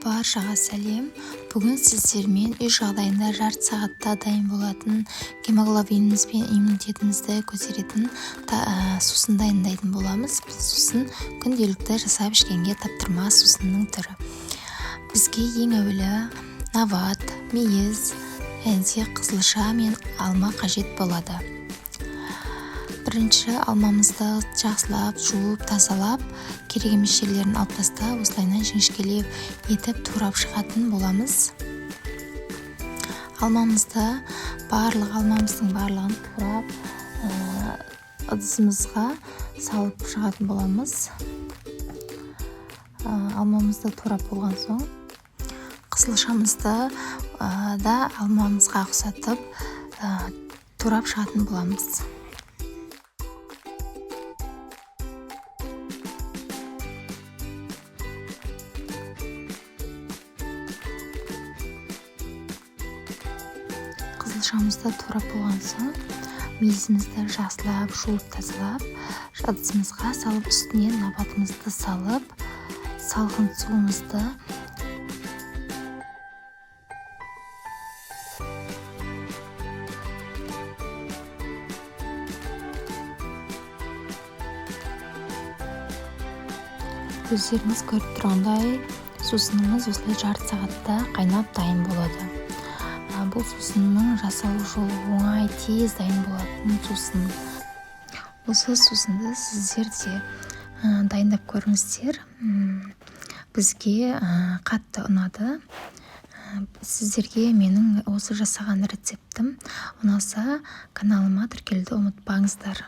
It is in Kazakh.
Баршаға сәлем. Бүгін сіздермен үй жағдайында жарты сағатта дайын болатын гемоглобиніміз бен иммунитетімізді көтеретін сусын дайындайтын боламыз. Бұл сусын күнделікті жасап ішкенге таптырмас сусынның түрі. Бізге ең әуелі нават, мейіз, қызылша мен алма қажет болады. Бірінші алмамызды жақсылап жуып тазалап, керек емес жерлерін алып тастап, осылайынан жіңішкелеп етіп турап шығатын боламыз. Алмамыздың барлығын турап ыдысымызға салып шығатын боламыз. Алмамызды турап болған соң қызылшамызды да алмамызға ұқсатып турап шығатын боламыз. Қызылшамызды турап болған соң мейізімізді жақсылап жуып тазалап ыдысымызға салып, үстіне наватымызды салып, салқын суымызды өздеріңіз көріп тұрғандай сусынымыз осылай жарты сағатта қайнап дайын болады. Бұл сусынның жасалу жолы оңай, тез дайын болатын сусын. Осы сусынды сіздер де дайындап көріңіздер. Бізге қатты ұнады. Сіздерге менің осы жасаған рецептім ұнаса, каналыма тіркелуді ұмытпаңыздар.